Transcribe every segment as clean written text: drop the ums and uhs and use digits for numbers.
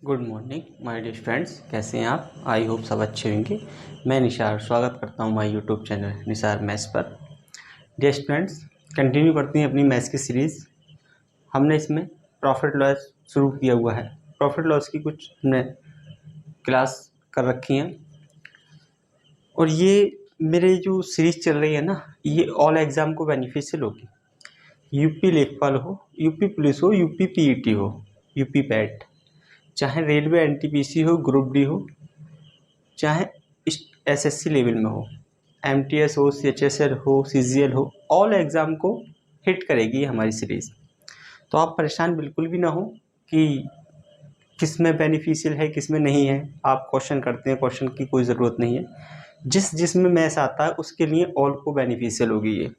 Good morning my dear friends, कैसे हैं आप। आई होप सब अच्छे होंगे। मैं निसार स्वागत करता हूं my YouTube channel Nisar maths पर। डियर फ्रेंड्स, कंटिन्यू करते हैं अपनी मैथ्स की सीरीज़। हमने इसमें प्रॉफिट लॉस शुरू किया हुआ है। प्रॉफिट लॉस की कुछ हमने क्लास कर रखी हैं और ये मेरे जो सीरीज़ चल रही है ना, ये ऑल एग्ज़ाम को बेनिफिशियल होगी। यूपी लेखपाल हो, यूपी पुलिस हो, यूपी पीईटी हो, यूपी पैट, चाहे रेलवे एनटीपीसी हो, ग्रुप डी हो, चाहे एसएससी लेवल में हो, एमटीएस हो, सीएचएसएल हो, सीजीएल हो, ऑल एग्ज़ाम को हिट करेगी ये हमारी सीरीज़। तो आप परेशान बिल्कुल भी ना हो कि किस में बेनिफिशियल है किस में नहीं है। आप क्वेश्चन करते हैं, क्वेश्चन की कोई ज़रूरत नहीं है। जिसमें मैथ्स आता है उसके लिए ऑल को बेनिफिशियल होगी ये।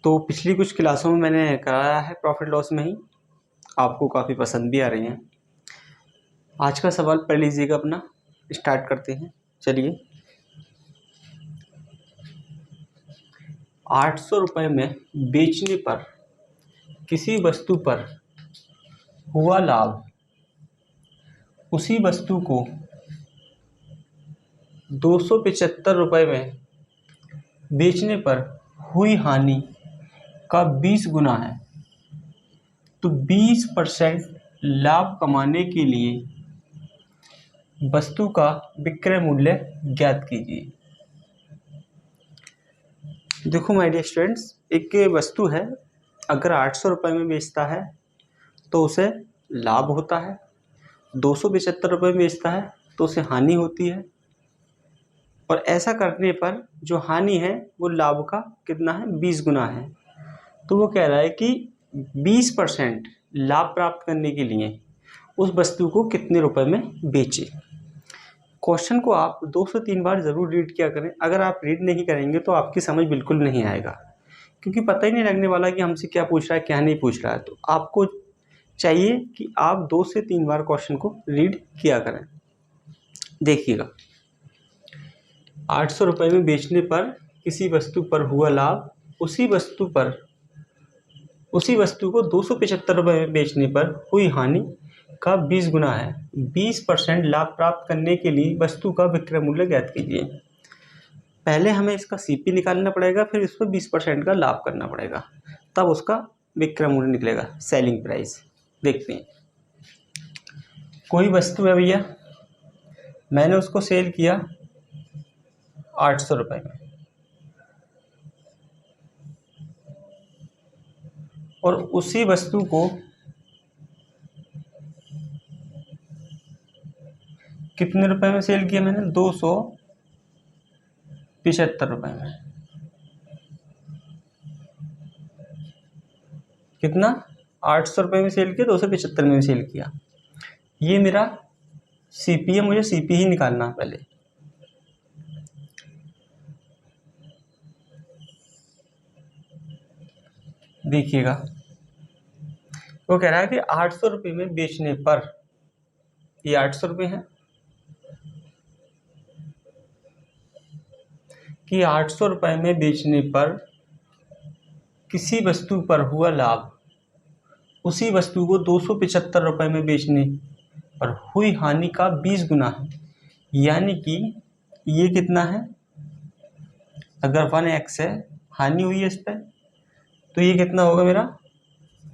तो पिछली कुछ क्लासों में मैंने कराया है प्रॉफिट लॉस में ही, आपको काफ़ी पसंद भी आ रही हैं। आज का सवाल पढ़ लीजिएगा अपना, स्टार्ट करते हैं। चलिए, 800 रुपये में बेचने पर किसी वस्तु पर हुआ लाभ, उसी वस्तु को 275 रुपये में बेचने पर हुई हानि का 20 गुना है। तो 20% लाभ कमाने के लिए वस्तु का विक्रय मूल्य ज्ञात कीजिए। देखो माय डियर स्टूडेंट्स, एक वस्तु है, अगर 800 रुपये में बेचता है तो उसे लाभ होता है, 275 रुपये में बेचता है तो उसे हानि होती है। और ऐसा करने पर जो हानि है वो लाभ का कितना है, 20 गुना है। तो वो कह रहा है कि 20% लाभ प्राप्त करने के लिए उस वस्तु को कितने रुपए में बेचे। क्वेश्चन को आप 2 से 3 बार ज़रूर रीड किया करें। अगर आप रीड नहीं करेंगे तो आपकी समझ बिल्कुल नहीं आएगा, क्योंकि पता ही नहीं लगने वाला कि हमसे क्या पूछ रहा है क्या नहीं पूछ रहा है। तो आपको चाहिए कि आप 2 से 3 बार क्वेश्चन को रीड किया करें। देखिएगा, 800 रुपये में बेचने पर किसी वस्तु पर हुआ लाभ, उसी वस्तु को 275 रुपये में बेचने पर हुई हानि का 20 गुना है। 20% लाभ प्राप्त करने के लिए वस्तु का विक्रय मूल्य ज्ञात कीजिए। पहले हमें इसका सीपी निकालना पड़ेगा, फिर इस पर 20% का लाभ करना पड़ेगा, तब उसका विक्रय मूल्य निकलेगा, सेलिंग प्राइस। देखते हैं, कोई वस्तु है भैया, मैंने उसको सेल किया 800 रुपये में, और उसी वस्तु को कितने रुपए में सेल किया मैंने, 275 रुपये में। कितना, 800 रुपये में सेल किया, 275 में सेल किया। ये मेरा सीपी है, मुझे सीपी ही निकालना है पहले। देखिएगा, वो कह रहा है कि 800 रुपये में बेचने पर, ये 800 रुपये है, कि 800 रुपये में बेचने पर किसी वस्तु पर हुआ लाभ, उसी वस्तु को 275 रुपये में बेचने पर हुई हानि का 20 गुना है। यानी कि ये कितना है, अगर 1x है, हानि हुई है इस पर, तो ये कितना होगा मेरा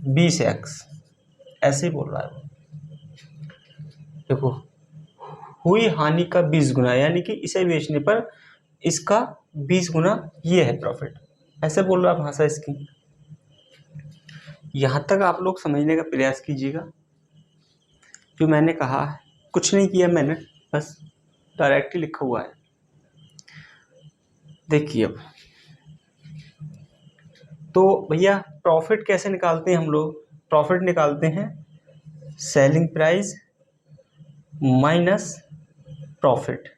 20x। ऐसे ही बोल रहा है। देखो, हुई हानि का 20 गुना, यानी कि इसे बेचने पर इसका 20 गुना ये है प्रॉफिट। ऐसे बोल रहा है भाषा इसकी। यहाँ तक आप लोग समझने का प्रयास कीजिएगा। जो मैंने कहा है, कुछ नहीं किया मैंने, बस डायरेक्टली लिखा हुआ है। देखिए, अब तो भैया प्रॉफिट कैसे निकालते हैं हम लोग, प्रॉफिट निकालते हैं selling price minus profit.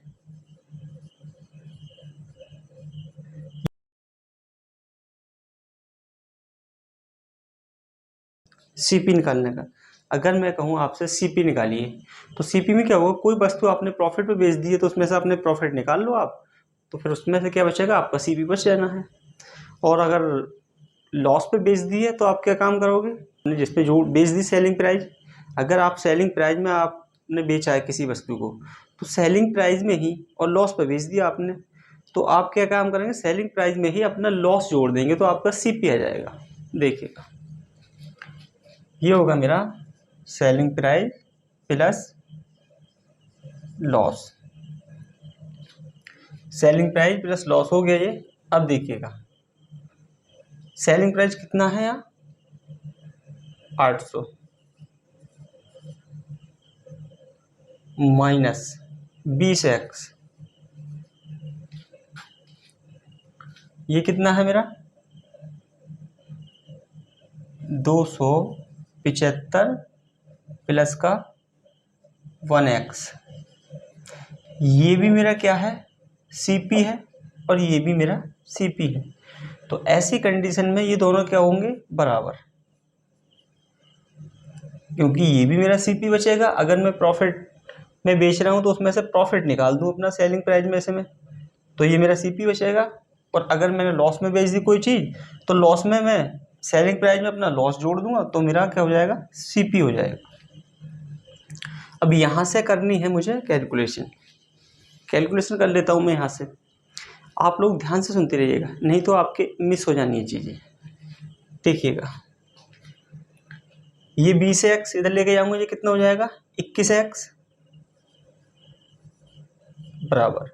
CP निकालने का, अगर मैं कहूँ आपसे सीपी निकालिए, तो सीपी में क्या होगा, कोई वस्तु आपने प्रॉफिट पे बेच दी है तो उसमें से आपने प्रॉफिट निकाल लो आप, तो फिर उसमें से क्या बचेगा, आपका सीपी बच जाना है। और अगर लॉस पे बेच दी है तो आप क्या काम करोगे, जिसपे जो बेच दी सेलिंग प्राइस, अगर आप सेलिंग प्राइस में आपने बेचा है किसी वस्तु को, तो सेलिंग प्राइस में ही और लॉस पे बेच दिया आपने, तो आप क्या काम करेंगे, सेलिंग प्राइस में ही अपना लॉस जोड़ देंगे, तो आपका सीपी आ जाएगा। देखिएगा, ये होगा मेरा selling price plus loss. Selling price plus loss हो गया ये। अब देखिएगा, सेलिंग प्राइस कितना है यहाँ, 800 माइनस 20x, ये कितना है मेरा 275 प्लस का 1x। ये भी मेरा क्या है, सीपी है, और ये भी मेरा सीपी है। तो ऐसी कंडीशन में ये दोनों क्या होंगे, बराबर, क्योंकि ये भी मेरा सीपी बचेगा। अगर मैं प्रॉफिट में बेच रहा हूँ तो उसमें से प्रॉफिट निकाल दूँ अपना सेलिंग प्राइस में से में, तो ये मेरा सीपी बचेगा। और अगर मैंने लॉस में बेच दी कोई चीज़, तो लॉस में मैं सेलिंग प्राइस में अपना लॉस जोड़ दूंगा, तो मेरा क्या हो जाएगा, सीपी हो जाएगा। अब यहाँ से करनी है मुझे कैलकुलेशन कर लेता हूँ मैं यहाँ से। आप लोग ध्यान से सुनते रहिएगा, नहीं तो आपके मिस हो जानी है चीज़ें। देखिएगा, ये 20x इधर लेके जाऊंगा, ये कितना हो जाएगा, 21x बराबर।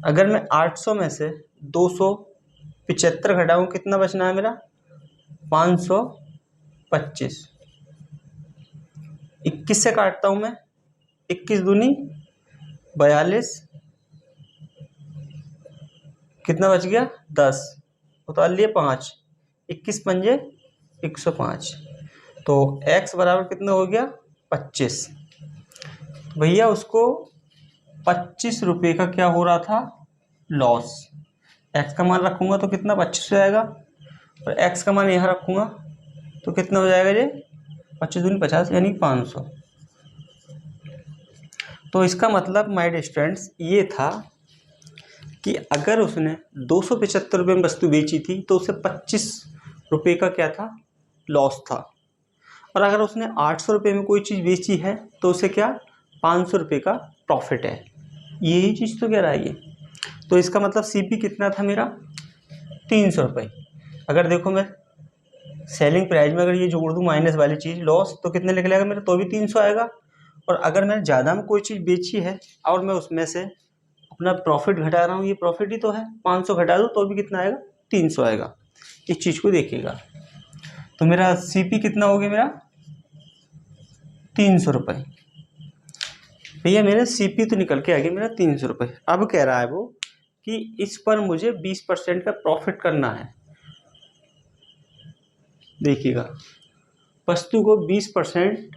अगर मैं 800 में से 275 घटाऊँ, कितना बचना है मेरा, 525। 21 से काटता हूँ मैं, 21 दूनी 42, कितना बच गया, 10, उतार लिए 5, 21 पंजे 105। तो x बराबर कितना हो गया, 25। भैया उसको 25 रुपये का क्या हो रहा था, लॉस। x का मान रखूंगा तो कितना 25 हो जाएगा, और x का मान यहाँ रखूंगा तो कितना हो जाएगा, ये 25 दूनी 50 यानी 500। तो इसका मतलब माय डियर स्टूडेंट्स ये था कि अगर उसने 275 रुपये में वस्तु बेची थी तो उसे 25 रुपये का क्या था, लॉस था। और अगर उसने 800 रुपये में कोई चीज़ बेची है तो उसे क्या, 500 रुपये का प्रॉफिट है। यही चीज़ तो कह रहा है ये। तो इसका मतलब सीपी कितना था मेरा, 300 रुपये। अगर देखो मैं सेलिंग प्राइस में अगर ये जोड़ दूँ माइनस वाली चीज़ लॉस, तो कितने निकल आएगा मेरा, तो भी 300 आएगा। और अगर मैंने ज़्यादा में कोई चीज़ बेची है और मैं उसमें से अपना प्रॉफिट घटा रहा हूँ, ये प्रॉफिट ही तो है, 500 घटा दूँ तो भी कितना आएगा, 300 आएगा। इस चीज़ को देखिएगा। तो मेरा सीपी कितना हो गया, मेरा 300 रुपये। भैया मेरा सीपी तो निकल के आ गया मेरा 300 रुपये। अब कह रहा है वो कि इस पर मुझे 20% का प्रॉफिट करना है। देखिएगा, वस्तु को 20%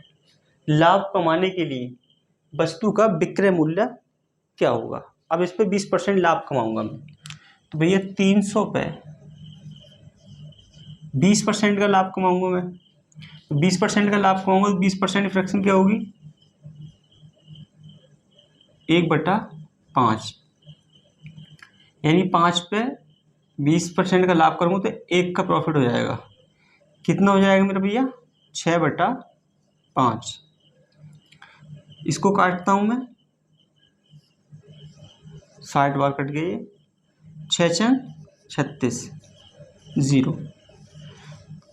लाभ कमाने के लिए वस्तु का विक्रय मूल्य क्या होगा। अब इस पर 20% लाभ कमाऊंगा मैं, तो भैया 300 पे 20% का लाभ कमाऊंगा मैं। 20% का लाभ कमाऊंगा तो 20% फ्रैक्शन क्या होगी, 1/5, यानी 5 पे 20% का लाभ करूँगा तो 1 का प्रॉफिट हो जाएगा। कितना हो जाएगा मेरा भैया, 6/5। इसको काटता हूँ मैं, 60 बार कट गए, 6×6 = 36, 0।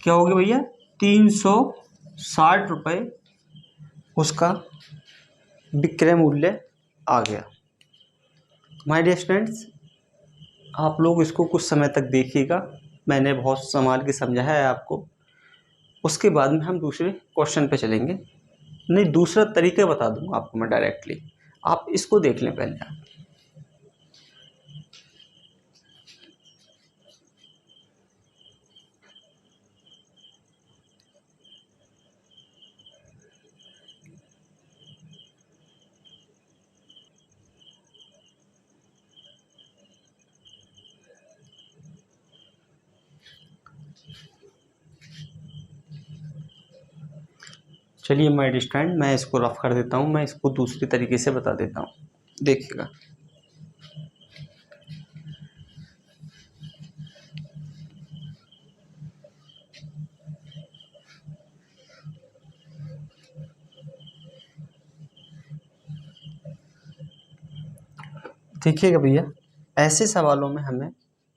क्या हो गया भैया, 360 रुपये उसका विक्रय मूल्य आ गया। माय डियर स्टूडेंट्स, आप लोग इसको कुछ समय तक देखिएगा, मैंने बहुत संभाल के समझाया है आपको। उसके बाद में हम दूसरे क्वेश्चन पे चलेंगे। नहीं, दूसरा तरीका बता दूंगा आपको मैं डायरेक्टली, आप इसको देख लें पहले आप। चलिए माय डियर स्टूडेंट, मैं इसको रफ कर देता हूँ, मैं इसको दूसरी तरीके से बता देता हूँ। देखिएगा, देखिएगा भैया, ऐसे सवालों में हमें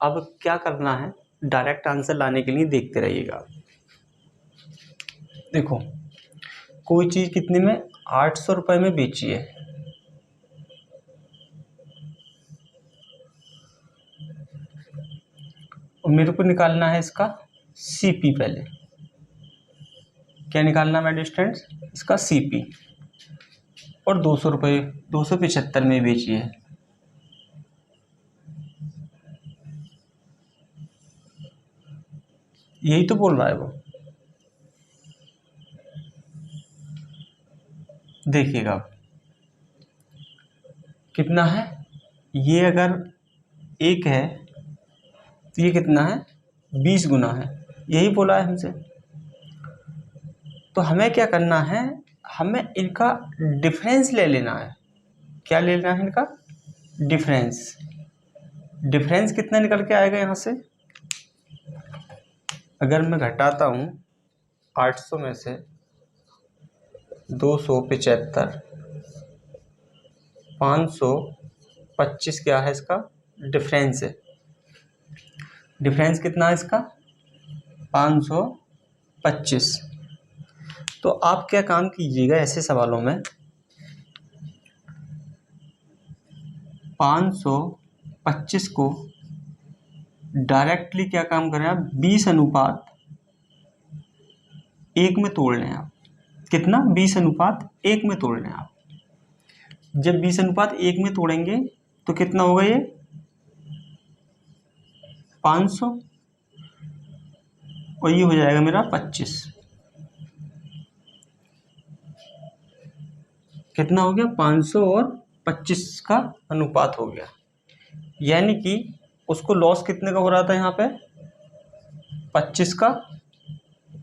अब क्या करना है, डायरेक्ट आंसर लाने के लिए देखते रहिएगा। देखो, कोई चीज़ कितने में, 800 रुपये में बेची है, और मेरे को निकालना है इसका सीपी। पहले क्या निकालना है स्टूडेंट्स, इसका सीपी। और 200 रुपये, 275 में बेची है। यही तो बोल रहा है वो। देखिएगा कितना है, ये अगर 1 है तो ये कितना है, 20 गुना है। यही बोला है हमसे। तो हमें क्या करना है, हमें इनका डिफरेंस ले लेना है। क्या ले लेना है, इनका डिफरेंस। डिफरेंस कितना निकल के आएगा यहाँ से, अगर मैं घटाता हूँ 800 में से 275, 525 क्या है इसका डिफरेंस है। डिफरेंस कितना है इसका, 525। तो आप क्या काम कीजिएगा ऐसे सवालों में, 525 को डायरेक्टली क्या काम करें आप, 20:1 में तोड़ लें आप। कितना, 20:1 में तोड़ लें आप। जब 20:1 में तोड़ेंगे तो कितना होगा, ये 500, और ये हो जाएगा मेरा 25। कितना हो गया, 500 और 25 का अनुपात हो गया। यानी कि उसको लॉस कितने का हो रहा था यहाँ पे, 25 का।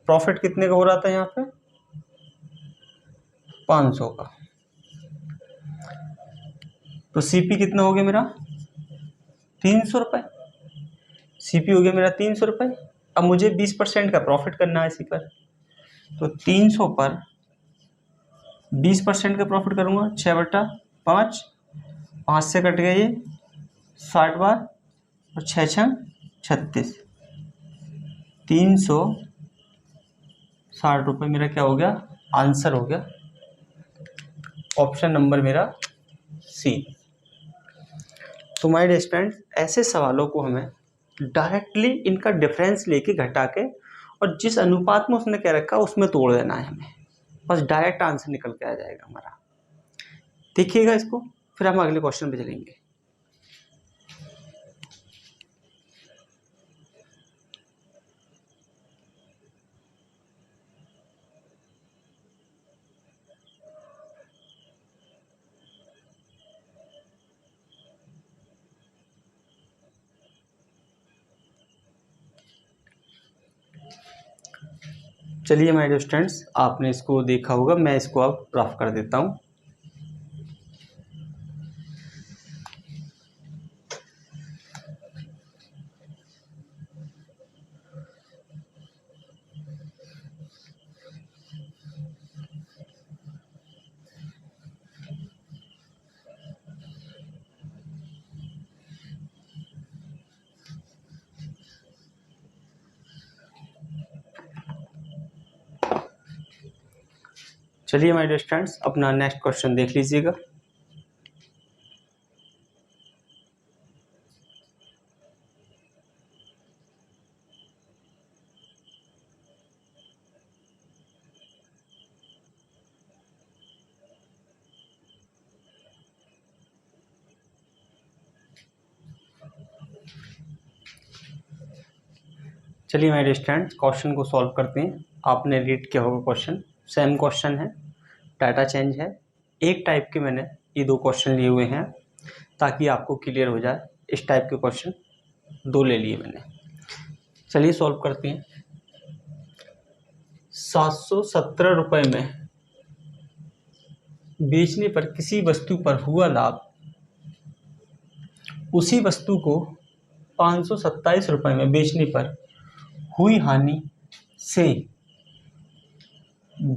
प्रॉफिट कितने का हो रहा था यहाँ पे, 500 का। तो सीपी कितना हो गया मेरा, 300 रुपये। सीपी हो गया मेरा 300 रुपये। अब मुझे 20% का प्रॉफिट करना है इसी पर। तो 300 पर 20% का प्रॉफिट करूँगा, 6/5, 5 से कट गया ये 60 बार, और 6 6 36, 360 रुपये मेरा क्या हो गया, आंसर हो गया। ऑप्शन नंबर मेरा सी। तो माय डियर स्टूडेंट्स, ऐसे सवालों को हमें डायरेक्टली इनका डिफरेंस लेके घटा के, और जिस अनुपात में उसने क्या रखा उसमें तोड़ देना है हमें, बस डायरेक्ट आंसर निकल के आ जाएगा हमारा। देखिएगा इसको, फिर हम अगले क्वेश्चन पे चलेंगे। चलिए माय डियर स्टूडेंट्स, आपने इसको देखा होगा, मैं इसको अब रफ कर देता हूँ। चलिए माय डियर स्टूडेंट्स, अपना नेक्स्ट क्वेश्चन देख लीजिएगा। चलिए माय डियर स्टूडेंट्स, क्वेश्चन को सॉल्व करते हैं। आपने रीड किया होगा क्वेश्चन, सेम क्वेश्चन है, डाटा चेंज है। एक टाइप के मैंने ये 2 क्वेश्चन लिए हुए हैं ताकि आपको क्लियर हो जाए। इस टाइप के क्वेश्चन 2 ले लिए मैंने। चलिए सॉल्व करते हैं। 717 रुपये में बेचने पर किसी वस्तु पर हुआ लाभ, उसी वस्तु को 527 रुपये में बेचने पर हुई हानि से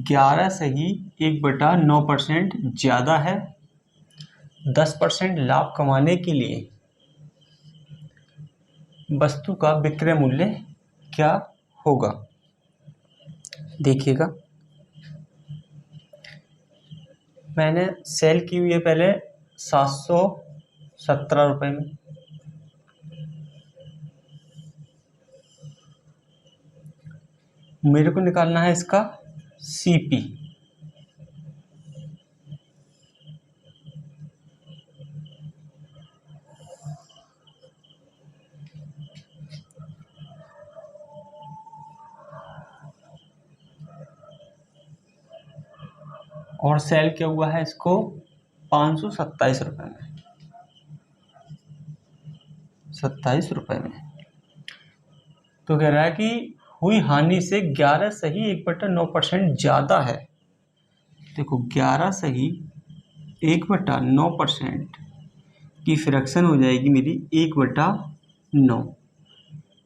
11 से ही 1/9% ज़्यादा है, 10% लाभ कमाने के लिए वस्तु का विक्रय मूल्य क्या होगा। देखिएगा, मैंने सेल की हुई है पहले 717 रुपये में। मेरे को निकालना है इसका सीपी। और सेल क्या हुआ है इसको 527 रुपये में, 27 रुपये में। तो कह रहा है कि हुई हानि से 11 सही 1/9% ज़्यादा है। देखो 11 सही 1/9% की फ्रैक्शन हो जाएगी मेरी 1/9।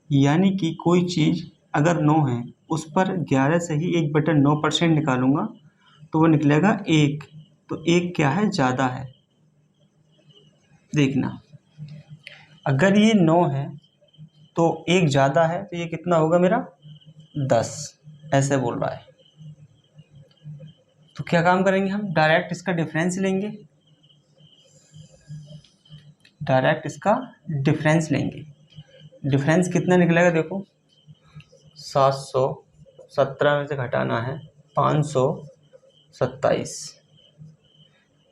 यानी कि कोई चीज़ अगर 9 है उस पर 11 सही 1/9% निकालूंगा तो वो निकलेगा 1। तो 1 क्या है, ज़्यादा है। देखना, अगर ये 9 है तो 1 ज़्यादा है, तो ये कितना होगा मेरा 10, ऐसे बोल रहा है। तो क्या काम करेंगे हम, डायरेक्ट इसका डिफरेंस लेंगे। डायरेक्ट इसका डिफरेंस लेंगे। डिफरेंस कितना निकलेगा, देखो 717 में से घटाना है 527,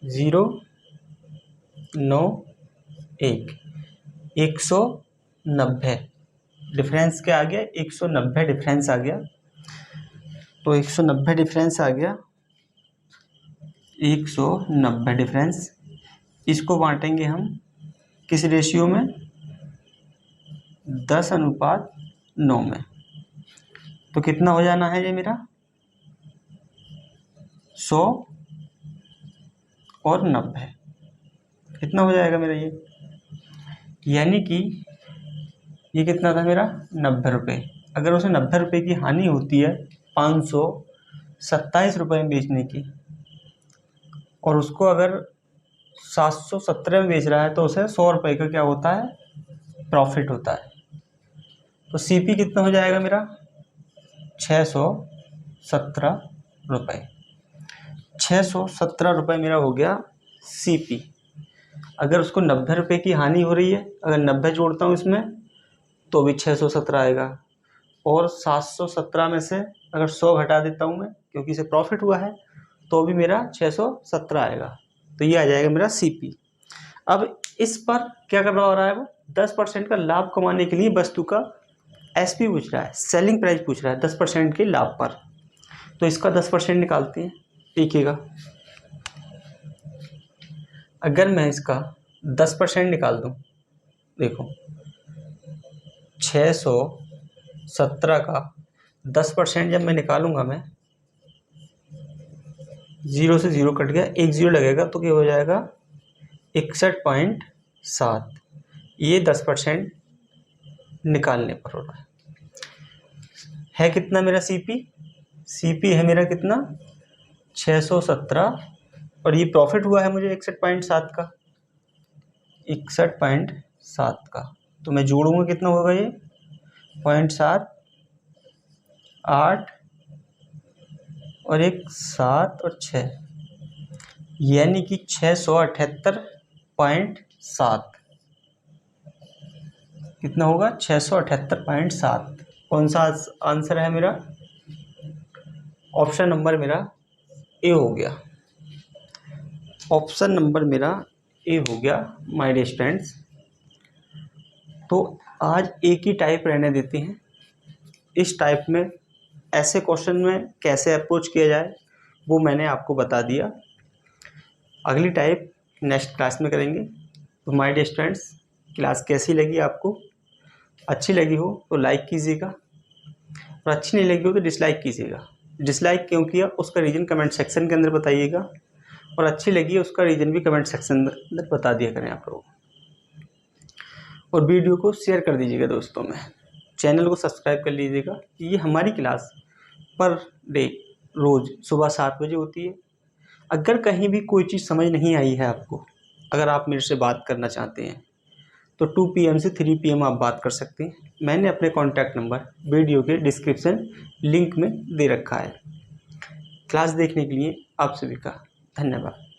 0 9 1 190। डिफरेंस क्या आ गया, 190 डिफरेंस आ गया। तो 190 डिफरेंस आ गया, 190 डिफरेंस। इसको बांटेंगे हम किस रेशियो में, 10:9 में। तो कितना हो जाना है ये मेरा 100 और 90, कितना हो जाएगा मेरा ये, यानी कि ये कितना था मेरा 90 रुपये। अगर उसे 90 रुपये की हानि होती है 527 रुपये में बेचने की, और उसको अगर 717 में बेच रहा है तो उसे 100 रुपये का क्या होता है, प्रॉफिट होता है। तो सीपी कितना हो जाएगा मेरा 617 रुपये। 617 रुपये मेरा हो गया सीपी। अगर उसको 90 रुपये की हानि हो रही है, अगर 90 जोड़ता हूँ इसमें तो भी 617 आएगा, और 717 में से अगर 100 घटा देता हूँ मैं क्योंकि इसे प्रॉफिट हुआ है तो भी मेरा 617 आएगा। तो ये आ जाएगा मेरा सीपी। अब इस पर क्या कर रहा है वो, 10% का लाभ कमाने के लिए वस्तु का एसपी पूछ रहा है, सेलिंग प्राइस पूछ रहा है 10% के लाभ पर। तो इसका 10% निकालते हैं। देखिएगा, अगर मैं इसका 10% निकाल दूं, देखो 617 का 10% जब मैं निकालूंगा, मैं 0 से 0 कट गया, 1 0 लगेगा तो क्या हो जाएगा 61.7। ये 10% निकालने पर हो रहा है कितना मेरा सीपी है मेरा कितना 617, और ये प्रॉफिट हुआ है मुझे 61.7 का, 61.7 का। तो मैं जोड़ूंगा कितना होगा ये 0.7 8 और 1 7 और 6, यानी कि 678.7। कितना होगा 678.7। कौन सा आंसर है मेरा, ऑप्शन नंबर मेरा ए हो गया। ऑप्शन नंबर मेरा ए हो गया माय डियर स्टूडेंट्स। तो आज एक ही टाइप रहने देते हैं। इस टाइप में ऐसे क्वेश्चन में कैसे अप्रोच किया जाए वो मैंने आपको बता दिया। अगली टाइप नेक्स्ट क्लास में करेंगे। तो माय डियर स्टूडेंट्स, क्लास कैसी लगी आपको, अच्छी लगी हो तो लाइक कीजिएगा, और अच्छी नहीं लगी हो तो डिसलाइक कीजिएगा। डिसलाइक क्यों किया उसका रीज़न कमेंट सेक्शन के अंदर बताइएगा, और अच्छी लगी है उसका रीज़न भी कमेंट सेक्शन में अंदर बता दिया करें आप लोग। और वीडियो को शेयर कर दीजिएगा दोस्तों में, चैनल को सब्सक्राइब कर लीजिएगा। ये हमारी क्लास पर डे रोज़ सुबह 7 बजे होती है। अगर कहीं भी कोई चीज़ समझ नहीं आई है आपको अगर आप मेरे से बात करना चाहते हैं तो 2 PM से 3 PM आप बात कर सकते हैं। मैंने अपने कॉन्टैक्ट नंबर वीडियो के डिस्क्रिप्शन लिंक में दे रखा है। क्लास देखने के लिए आप सभी का धन्यवाद।